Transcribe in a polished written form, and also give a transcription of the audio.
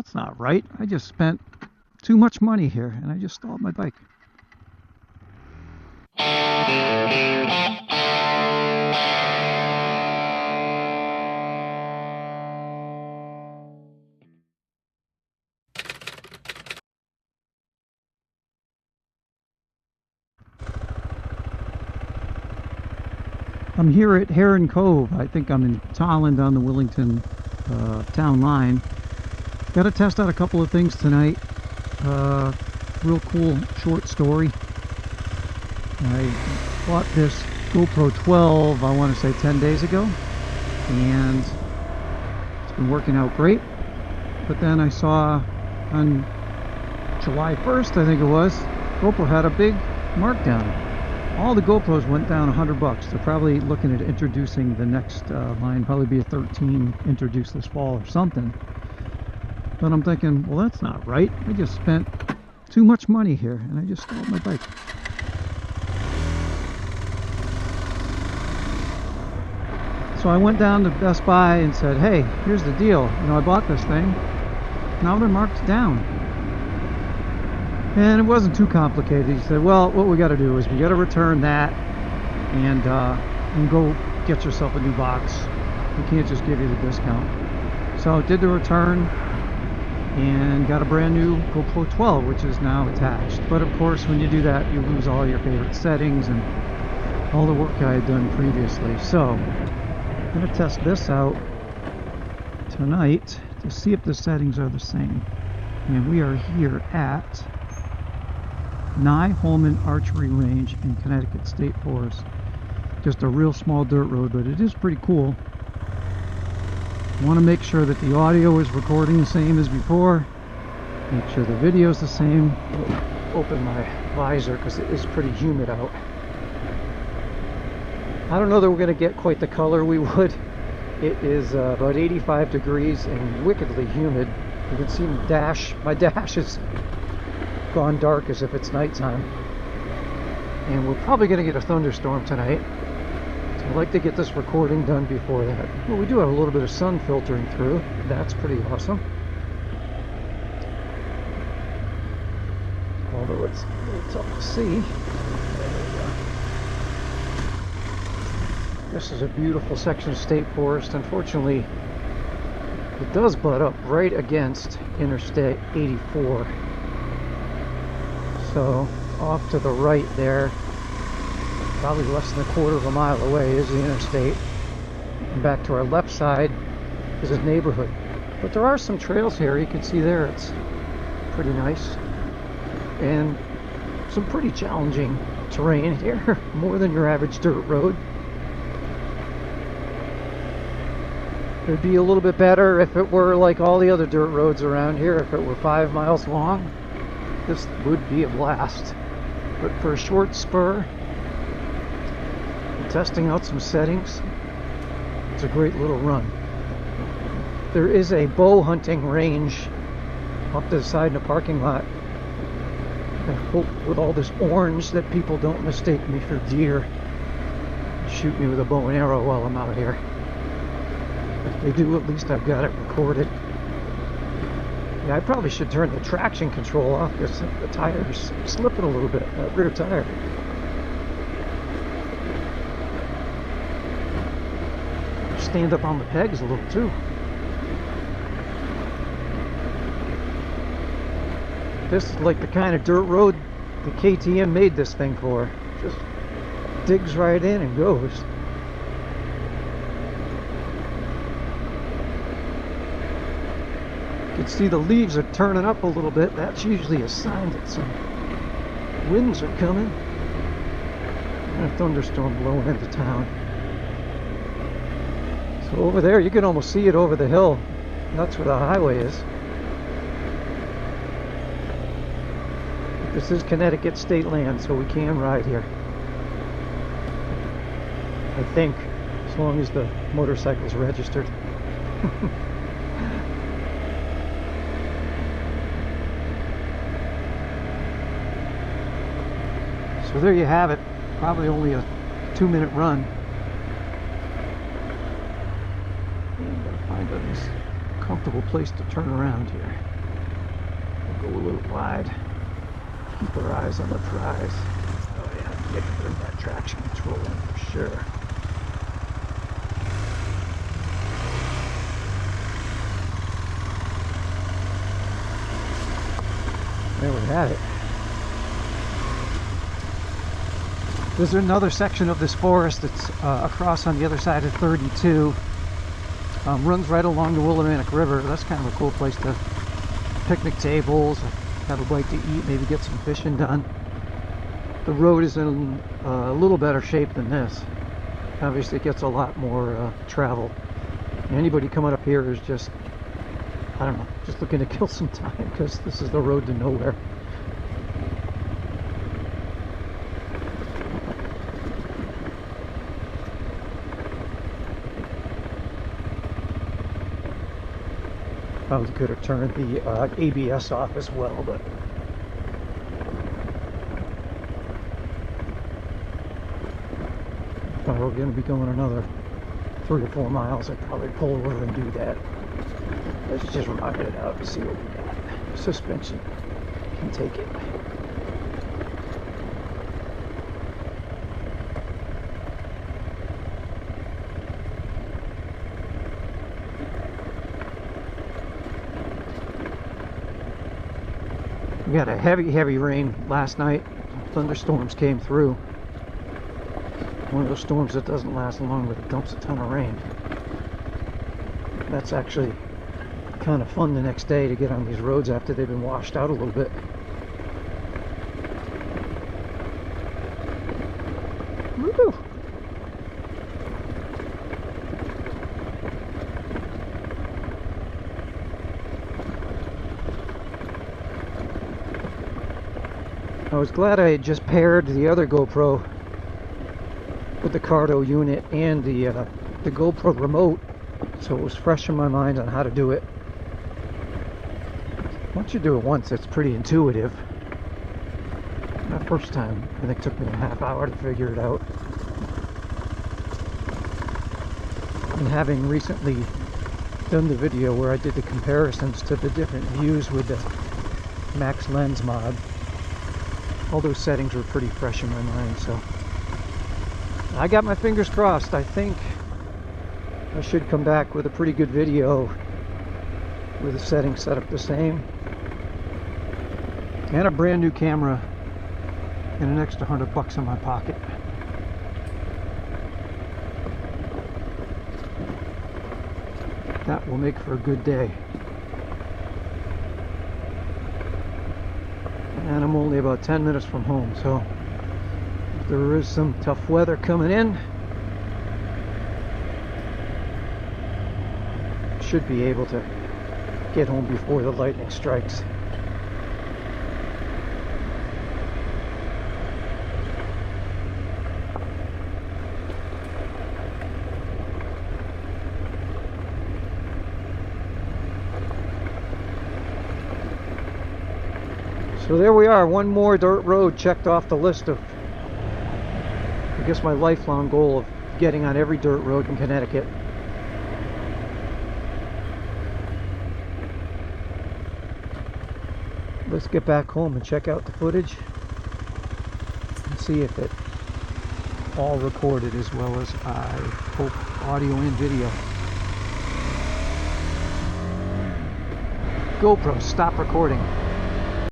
that's not right. I just spent too much money here and I just stalled my bike. I'm here at Heron Cove. I think I'm in Tolland on the Willington town line. Got to test out a couple of things tonight. Real cool short story. I bought this GoPro 12, I want to say 10 days ago, and it's been working out great. But then I saw on July 1st, I think it was, GoPro had a big markdown. All the GoPros went down $100. They're probably looking at introducing the next line, probably be a 13 introduced this fall or something. But I'm thinking, well, that's not right. I just spent too much money here and I just stalled my bike. So I went down to Best Buy and said, hey, here's the deal. You know, I bought this thing. Now they're marked down. And it wasn't too complicated. He said, well, what we got to do is we got to return that and go get yourself a new box. We can't just give you the discount. So I did the return and got a brand new GoPro 12, which is now attached. But of course, when you do that, you lose all your favorite settings and all the work I had done previously. So I'm going to test this out tonight to see if the settings are the same. And we are here at Holman Archery Range in Connecticut State Forest. Just a real small dirt road, but it is pretty cool. I want to make sure that the audio is recording the same as before. Make sure the video is the same. Open my visor because it is pretty humid out. I don't know that we're going to get quite the color we would. It is about 85 degrees and wickedly humid. You can see my dash is gone dark as if it's nighttime. And we're probably going to get a thunderstorm tonight. So I'd like to get this recording done before that. Well, we do have a little bit of sun filtering through. That's pretty awesome. Although it's a little tough to see. This is a beautiful section of state forest. Unfortunately, it does butt up right against Interstate 84. So off to the right there, probably less than a quarter of a mile away, is the interstate. And back to our left side is a neighborhood. But there are some trails here. You can see there it's pretty nice. And some pretty challenging terrain here, more than your average dirt road. It'd be a little bit better if it were like all the other dirt roads around here, if it were 5 miles long. This would be a blast. But for a short spur, testing out some settings, it's a great little run. There is a bow hunting range up to the side in the parking lot. I hope with all this orange that people don't mistake me for deer and shoot me with a bow and arrow while I'm out here. If they do, at least I've got it recorded. Yeah, I probably should turn the traction control off because the tire's slipping a little bit, that rear tire. Stand up on the pegs a little too. This is like the kind of dirt road the KTM made this thing for. Just digs right in and goes. You can see the leaves are turning up a little bit. That's usually a sign that some winds are coming. And a thunderstorm blowing into town. So over there, you can almost see it over the hill. That's where the highway is. This is Connecticut state land, so we can ride here. I think, as long as the motorcycle's registered. So there you have it. Probably only a 2-minute run. And I'm gonna find a nice, comfortable place to turn around here. Go a little wide. Keep our eyes on the prize. Oh yeah, they can bring that traction control in for sure. There we have it. There's another section of this forest that's across on the other side of 32. Runs right along the Willimantic River. That's kind of a cool place to picnic tables, have a bite to eat, maybe get some fishing done. The road is in a little better shape than this. Obviously it gets a lot more travel. Anybody coming up here is just, I don't know, just looking to kill some time because this is the road to nowhere. Probably could have turned the ABS off as well, but if I were going to be going another 3 or 4 miles, I'd probably pull over and do that. Let's just ride it out and see what we got. Suspension can take it. We got a heavy rain last night. Thunderstorms came through. One of those storms that doesn't last long, but it dumps a ton of rain. That's actually kind of fun the next day to get on these roads after they've been washed out a little bit. Woo! I was glad I had just paired the other GoPro with the Cardo unit and the GoPro remote, so it was fresh in my mind on how to do it. Once you do it once, it's pretty intuitive. That first time, I think, took me a half hour to figure it out. And having recently done the video where I did the comparisons to the different views with the Max Lens mod, all those settings were pretty fresh in my mind, so I got my fingers crossed. I think I should come back with a pretty good video with the settings set up the same and a brand new camera and an extra $100 in my pocket. That will make for a good day. And I'm only about 10 minutes from home, so if there is some tough weather coming in, should be able to get home before the lightning strikes. So there we are, one more dirt road checked off the list of, I guess, my lifelong goal of getting on every dirt road in Connecticut. Let's get back home and check out the footage and see if it all recorded as well as I hope audio and video. GoPro, stop recording.